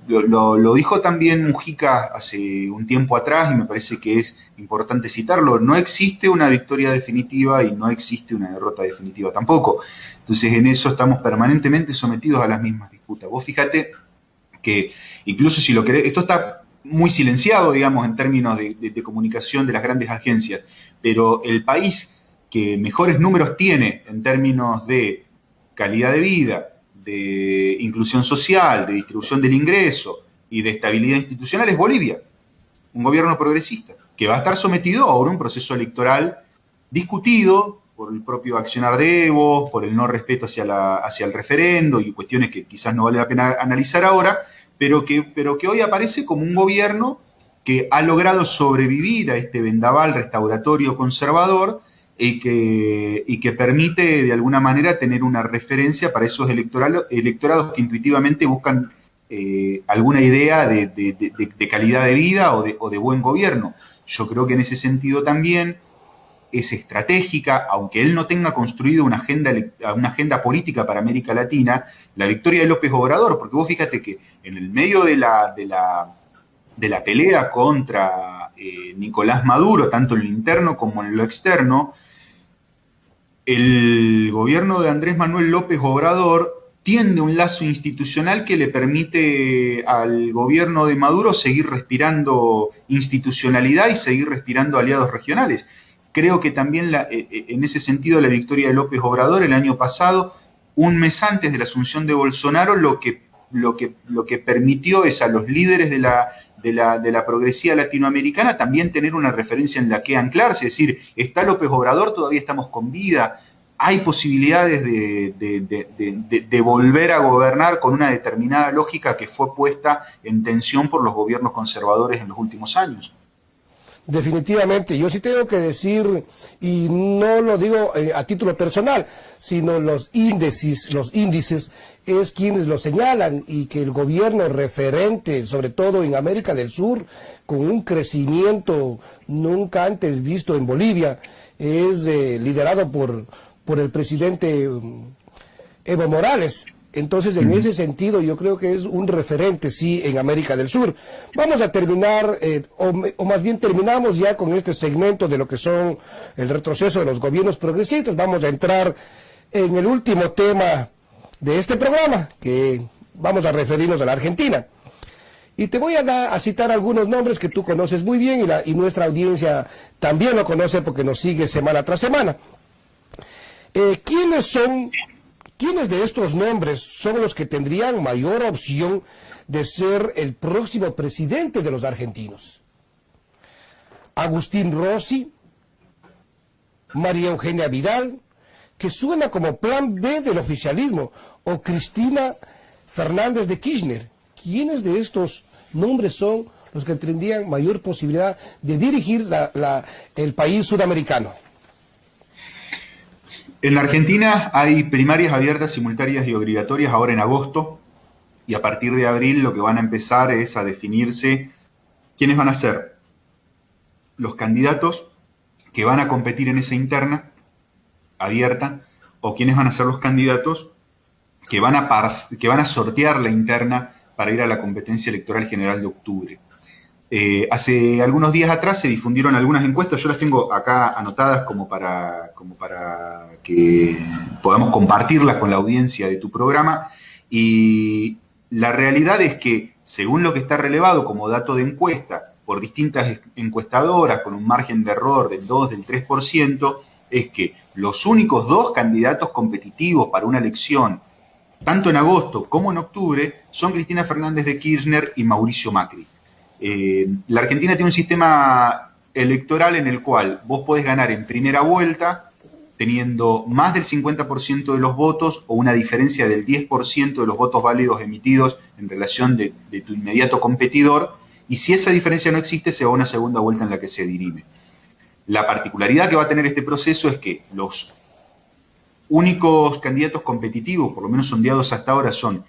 lo dijo también Mujica hace un tiempo atrás y me parece que es importante citarlo: no existe una victoria definitiva y no existe una derrota definitiva tampoco. Entonces en eso estamos permanentemente sometidos a las mismas disputas. Vos fíjate que incluso si lo querés, esto está muy silenciado, digamos, en términos de comunicación de las grandes agencias, pero el país que mejores números tiene en términos de calidad de vida, de inclusión social, de distribución del ingreso y de estabilidad institucional es Bolivia, un gobierno progresista, que va a estar sometido ahora a un proceso electoral discutido por el propio accionar de Evo, por el no respeto hacia el referendo y cuestiones que quizás no vale la pena analizar ahora, pero que hoy aparece como un gobierno que ha logrado sobrevivir a este vendaval restauratorio conservador y que permite de alguna manera tener una referencia para esos electorados que intuitivamente buscan alguna idea de calidad de vida o de buen gobierno. Yo creo que en ese sentido también es estratégica, aunque él no tenga construido una agenda política para América Latina, la victoria de López Obrador, porque vos fíjate que en el medio de la pelea contra Nicolás Maduro, tanto en lo interno como en lo externo, el gobierno de Andrés Manuel López Obrador tiende un lazo institucional que le permite al gobierno de Maduro seguir respirando institucionalidad y seguir respirando aliados regionales. Creo que también en ese sentido la victoria de López Obrador el año pasado, un mes antes de la asunción de Bolsonaro, lo que permitió es a los líderes de la progresía latinoamericana también tener una referencia en la que anclarse, es decir, está López Obrador, todavía estamos con vida, hay posibilidades de volver a gobernar con una determinada lógica que fue puesta en tensión por los gobiernos conservadores en los últimos años. Definitivamente, yo sí tengo que decir, y no lo digo a título personal, sino los índices es quienes lo señalan, y que el gobierno referente, sobre todo en América del Sur, con un crecimiento nunca antes visto en Bolivia, es liderado por el presidente Evo Morales. Entonces, en ese sentido, yo creo que es un referente, sí, en América del Sur. Vamos a terminar, o más bien terminamos ya con este segmento de lo que son el retroceso de los gobiernos progresistas. Vamos a entrar en el último tema de este programa, que vamos a referirnos a la Argentina. Y te voy a citar algunos nombres que tú conoces muy bien y nuestra audiencia también lo conoce porque nos sigue semana tras semana. ¿Quiénes de estos nombres son los que tendrían mayor opción de ser el próximo presidente de los argentinos? Agustín Rossi, María Eugenia Vidal, que suena como plan B del oficialismo, o Cristina Fernández de Kirchner. ¿Quiénes de estos nombres son los que tendrían mayor posibilidad de dirigir el país sudamericano? En la Argentina hay primarias abiertas, simultáneas y obligatorias ahora en agosto, y a partir de abril lo que van a empezar es a definirse quiénes van a ser los candidatos que van a competir en esa interna abierta, o quiénes van a ser los candidatos que van a sortear la interna para ir a la competencia electoral general de octubre. Hace algunos días atrás se difundieron algunas encuestas, yo las tengo acá anotadas como para que podamos compartirlas con la audiencia de tu programa, y la realidad es que, según lo que está relevado como dato de encuesta por distintas encuestadoras con un margen de error del 2, del 3%, es que los únicos dos candidatos competitivos para una elección, tanto en agosto como en octubre, son Cristina Fernández de Kirchner y Mauricio Macri. La Argentina tiene un sistema electoral en el cual vos podés ganar en primera vuelta teniendo más del 50% de los votos o una diferencia del 10% de los votos válidos emitidos en relación de tu inmediato competidor, y si esa diferencia no existe, se va a una segunda vuelta en la que se dirime. La particularidad que va a tener este proceso es que los únicos candidatos competitivos, por lo menos sondeados hasta ahora, son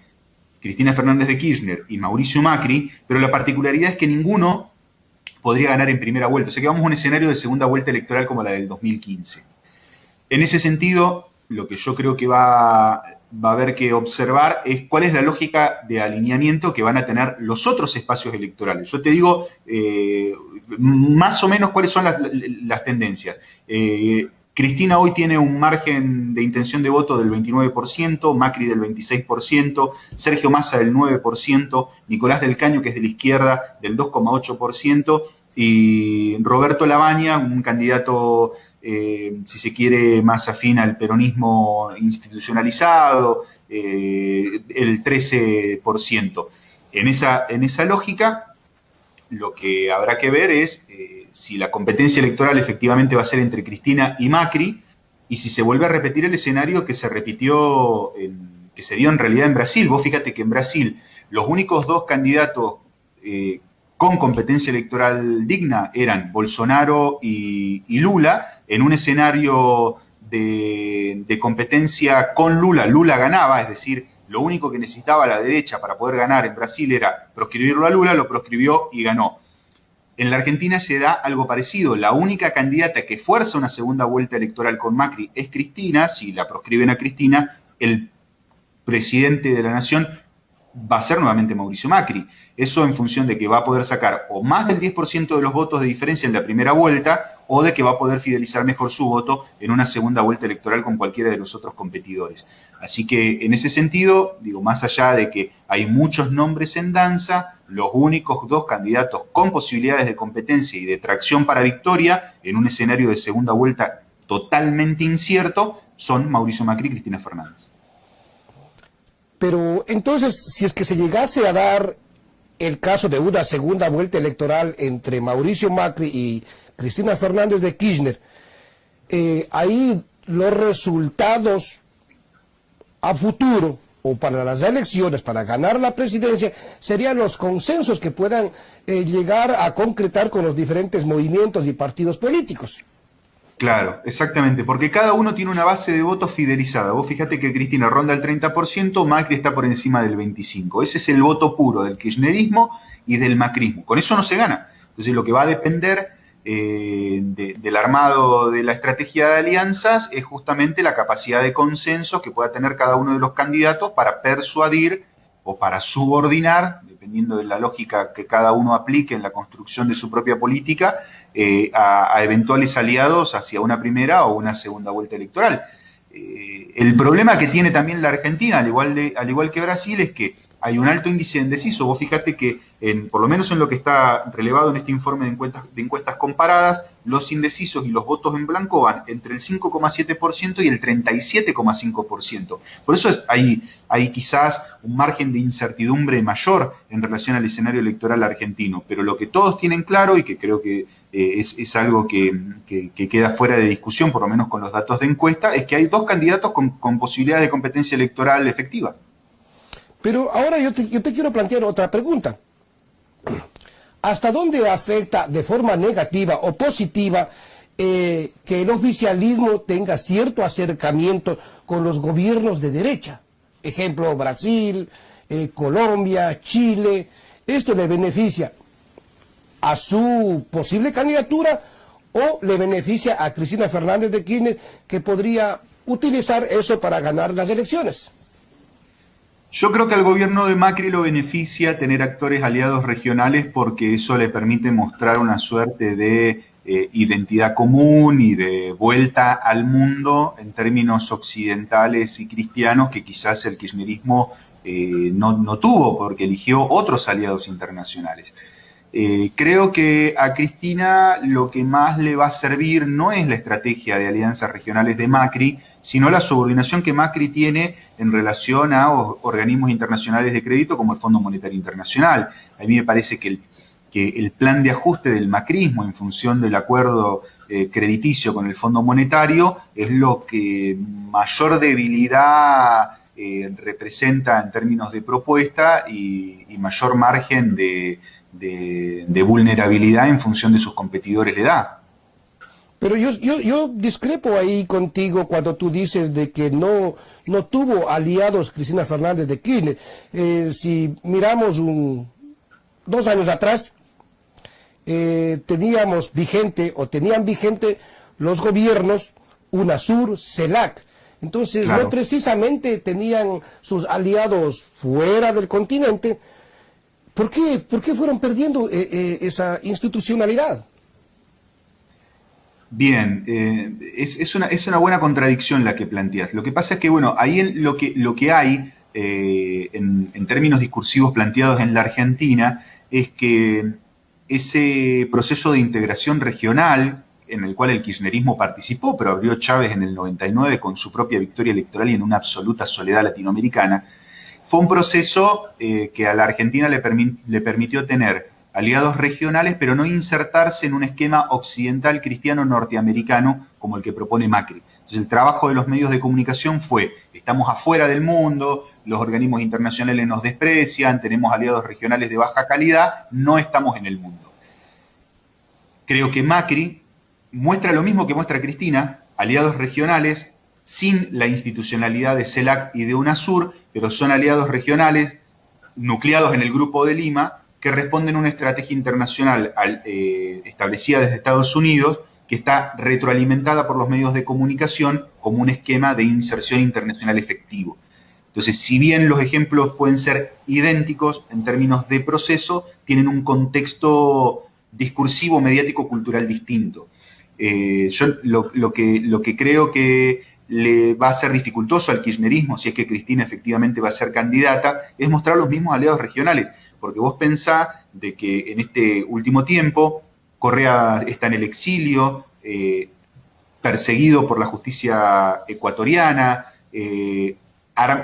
Cristina Fernández de Kirchner y Mauricio Macri, pero la particularidad es que ninguno podría ganar en primera vuelta. O sea que vamos a un escenario de segunda vuelta electoral como la del 2015. En ese sentido, lo que yo creo que va a haber que observar es cuál es la lógica de alineamiento que van a tener los otros espacios electorales. Yo te digo más o menos cuáles son las tendencias. Cristina hoy tiene un margen de intención de voto del 29%, Macri del 26%, Sergio Massa del 9%, Nicolás del Caño, que es de la izquierda, del 2,8%, y Roberto Lavagna, un candidato, si se quiere, más afín al peronismo institucionalizado, el 13%. En esa lógica, lo que habrá que ver es si la competencia electoral efectivamente va a ser entre Cristina y Macri, y si se vuelve a repetir el escenario que se repitió, que se dio en realidad en Brasil. Vos fíjate que en Brasil los únicos dos candidatos con competencia electoral digna eran Bolsonaro y Lula. En un escenario de competencia con Lula, Lula ganaba, es decir, lo único que necesitaba la derecha para poder ganar en Brasil era proscribirlo a Lula, lo proscribió y ganó. En la Argentina se da algo parecido. La única candidata que fuerza una segunda vuelta electoral con Macri es Cristina. Si la proscriben a Cristina, el presidente de la nación va a ser nuevamente Mauricio Macri. Eso en función de que va a poder sacar o más del 10% de los votos de diferencia en la primera vuelta, o de que va a poder fidelizar mejor su voto en una segunda vuelta electoral con cualquiera de los otros competidores. Así que en ese sentido, digo, más allá de que hay muchos nombres en danza, los únicos dos candidatos con posibilidades de competencia y de tracción para victoria en un escenario de segunda vuelta totalmente incierto son Mauricio Macri y Cristina Fernández. Pero entonces, si es que se llegase a dar el caso de una segunda vuelta electoral entre Mauricio Macri y Cristina Fernández de Kirchner, ahí los resultados a futuro o para las elecciones, para ganar la presidencia, serían los consensos que puedan llegar a concretar con los diferentes movimientos y partidos políticos. Claro, exactamente, porque cada uno tiene una base de votos fidelizada. Vos fíjate que Cristina ronda el 30%, Macri está por encima del 25%. Ese es el voto puro del kirchnerismo y del macrismo. Con eso no se gana. Entonces lo que va a depender del armado de la estrategia de alianzas es justamente la capacidad de consenso que pueda tener cada uno de los candidatos para persuadir o para subordinar, dependiendo de la lógica que cada uno aplique en la construcción de su propia política, a eventuales aliados hacia una primera o una segunda vuelta electoral. El problema que tiene también la Argentina, al igual que Brasil, es que hay un alto índice de indeciso. Vos fíjate que, por lo menos en lo que está relevado en este informe de encuestas comparadas, los indecisos y los votos en blanco van entre el 5,7% y el 37,5%. Por eso hay quizás un margen de incertidumbre mayor en relación al escenario electoral argentino. Pero lo que todos tienen claro, y que creo que es algo que queda fuera de discusión, por lo menos con los datos de encuesta, es que hay dos candidatos con posibilidad de competencia electoral efectiva. Pero ahora yo te quiero plantear otra pregunta. ¿Hasta dónde afecta de forma negativa o positiva que el oficialismo tenga cierto acercamiento con los gobiernos de derecha? Ejemplo, Brasil, Colombia, Chile. ¿Esto le beneficia a su posible candidatura o le beneficia a Cristina Fernández de Kirchner, que podría utilizar eso para ganar las elecciones? Yo creo que al gobierno de Macri lo beneficia tener actores aliados regionales, porque eso le permite mostrar una suerte de identidad común y de vuelta al mundo en términos occidentales y cristianos que quizás el kirchnerismo no tuvo, porque eligió otros aliados internacionales. Creo que a Cristina lo que más le va a servir no es la estrategia de alianzas regionales de Macri, sino la subordinación que Macri tiene en relación a organismos internacionales de crédito como el Fondo Monetario Internacional. A mí me parece que el plan de ajuste del macrismo en función del acuerdo crediticio con el Fondo Monetario es lo que mayor debilidad representa en términos de propuesta y mayor margen de vulnerabilidad en función de sus competidores le da. Pero yo discrepo ahí contigo cuando tú dices de que no tuvo aliados Cristina Fernández de Kirchner. Si miramos 2 años atrás, tenían vigente los gobiernos UNASUR, CELAC. Entonces, claro, no precisamente tenían sus aliados fuera del continente. ¿Por qué fueron perdiendo esa institucionalidad? Bien, es una buena contradicción la que planteas. Lo que pasa es que, bueno, ahí lo que hay en términos discursivos planteados en la Argentina es que ese proceso de integración regional en el cual el kirchnerismo participó, pero abrió Chávez en el 99 con su propia victoria electoral y en una absoluta soledad latinoamericana, fue un proceso que a la Argentina le permitió tener aliados regionales, pero no insertarse en un esquema occidental cristiano norteamericano como el que propone Macri, Entonces el trabajo de los medios de comunicación fue, estamos afuera del mundo, los organismos internacionales nos desprecian, tenemos aliados regionales de baja calidad, no estamos en el mundo. Creo que Macri muestra lo mismo que muestra Cristina, aliados regionales, sin la institucionalidad de CELAC y de UNASUR, pero son aliados regionales nucleados en el Grupo de Lima, que responden a una estrategia internacional establecida desde Estados Unidos, que está retroalimentada por los medios de comunicación como un esquema de inserción internacional efectivo. Entonces, si bien los ejemplos pueden ser idénticos en términos de proceso, tienen un contexto discursivo, mediático, cultural distinto. Yo lo que creo que le va a ser dificultoso al kirchnerismo, si es que Cristina efectivamente va a ser candidata, es mostrar los mismos aliados regionales, porque vos pensás de que en este último tiempo Correa está en el exilio, perseguido por la justicia ecuatoriana,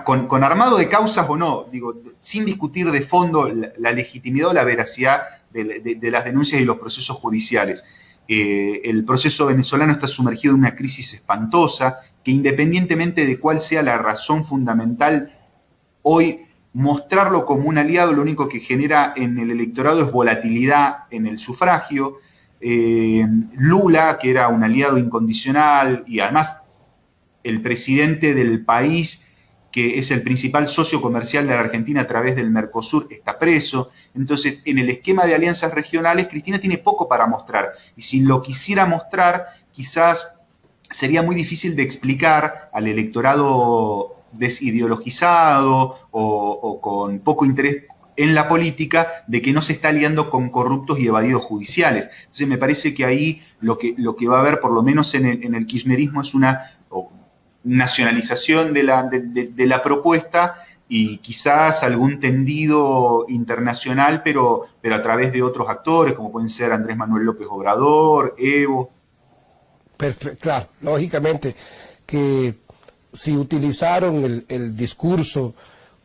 con armado de causas o no, digo, sin discutir de fondo la legitimidad o la veracidad de las denuncias y los procesos judiciales. El proceso venezolano está sumergido en una crisis espantosa, que independientemente de cuál sea la razón fundamental, hoy mostrarlo como un aliado lo único que genera en el electorado es volatilidad en el sufragio. Lula, que era un aliado incondicional y además el presidente del país que es el principal socio comercial de la Argentina a través del Mercosur, está preso. Entonces, en el esquema de alianzas regionales, Cristina tiene poco para mostrar. Y si lo quisiera mostrar, quizás sería muy difícil de explicar al electorado desideologizado o con poco interés en la política, de que no se está aliando con corruptos y evadidos judiciales. Entonces me parece que ahí lo que va a haber, por lo menos en el kirchnerismo, es una nacionalización de la propuesta y quizás algún tendido internacional, pero a través de otros actores, como pueden ser Andrés Manuel López Obrador, Evo. Perfecto, claro, lógicamente que si utilizaron el discurso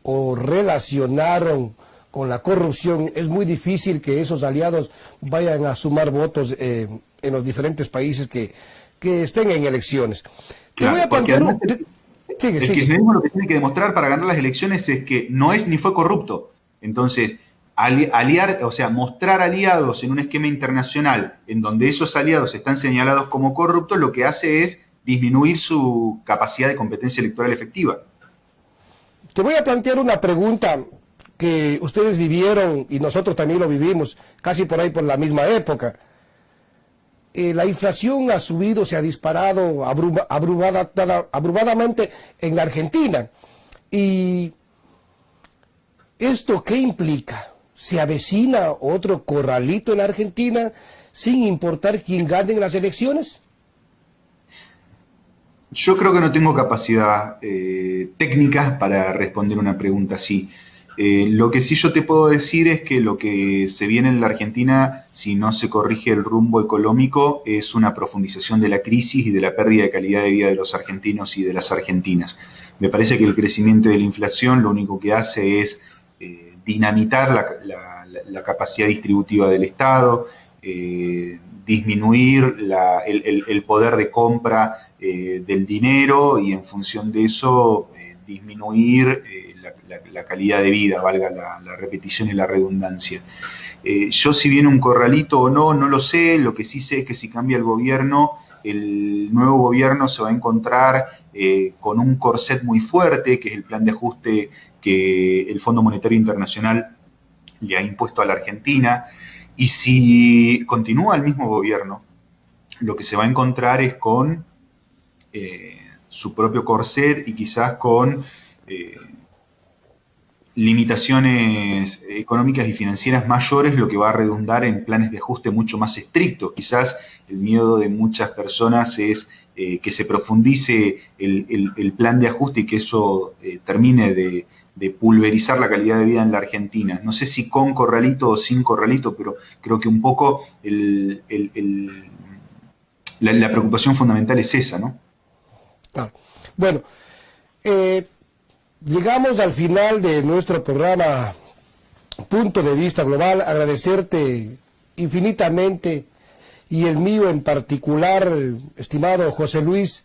o relacionaron con la corrupción, es muy difícil que esos aliados vayan a sumar votos en los diferentes países que estén en elecciones. Claro, te voy a plantear el kirchnerismo lo que tiene que demostrar para ganar las elecciones es que no es ni fue corrupto. Entonces, mostrar aliados en un esquema internacional en donde esos aliados están señalados como corruptos, lo que hace es disminuir su capacidad de competencia electoral efectiva. Te voy a plantear una pregunta que ustedes vivieron y nosotros también lo vivimos, casi por ahí por la misma época. La inflación ha subido, se ha disparado abrumadamente en la Argentina. ¿Y esto qué implica? ¿Se avecina otro corralito en la Argentina sin importar quién gane en las elecciones? Yo creo que no tengo capacidad técnica para responder una pregunta así. Lo que sí yo te puedo decir es que lo que se viene en la Argentina, si no se corrige el rumbo económico, es una profundización de la crisis y de la pérdida de calidad de vida de los argentinos y de las argentinas. Me parece que el crecimiento de la inflación lo único que hace es dinamitar la capacidad distributiva del Estado, disminuir el poder de compra del dinero y en función de eso disminuir la calidad de vida, valga la repetición y la redundancia. Yo si viene un corralito o no lo sé. Lo que sí sé es que si cambia el gobierno, el nuevo gobierno se va a encontrar con un corset muy fuerte, que es el plan de ajuste que el Fondo Monetario Internacional le ha impuesto a la Argentina. Y si continúa el mismo gobierno, lo que se va a encontrar es con su propio corset y quizás con limitaciones económicas y financieras mayores, lo que va a redundar en planes de ajuste mucho más estrictos. Quizás el miedo de muchas personas es que se profundice el plan de ajuste y que eso termine de pulverizar la calidad de vida en la Argentina. No sé si con corralito o sin corralito, pero creo que un poco la preocupación fundamental es esa, ¿no? Claro. Bueno, llegamos al final de nuestro programa Punto de Vista Global. Agradecerte infinitamente y el mío en particular, estimado José Luis,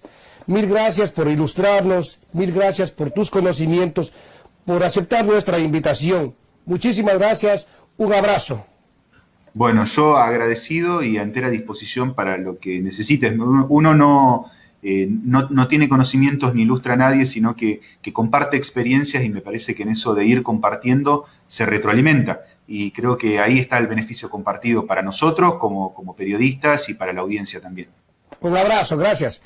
Mil gracias por ilustrarnos, mil gracias por tus conocimientos, por aceptar nuestra invitación. Muchísimas gracias, un abrazo. Bueno, yo agradecido y a entera disposición para lo que necesites. Uno no tiene conocimientos ni ilustra a nadie, sino que comparte experiencias y me parece que en eso de ir compartiendo se retroalimenta. Y creo que ahí está el beneficio compartido para nosotros como periodistas y para la audiencia también. Un abrazo, gracias.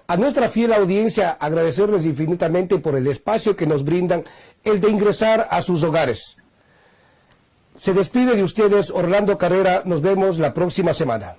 A nuestra fiel audiencia, agradecerles infinitamente por el espacio que nos brindan, el de ingresar a sus hogares. Se despide de ustedes Orlando Carrera, nos vemos la próxima semana.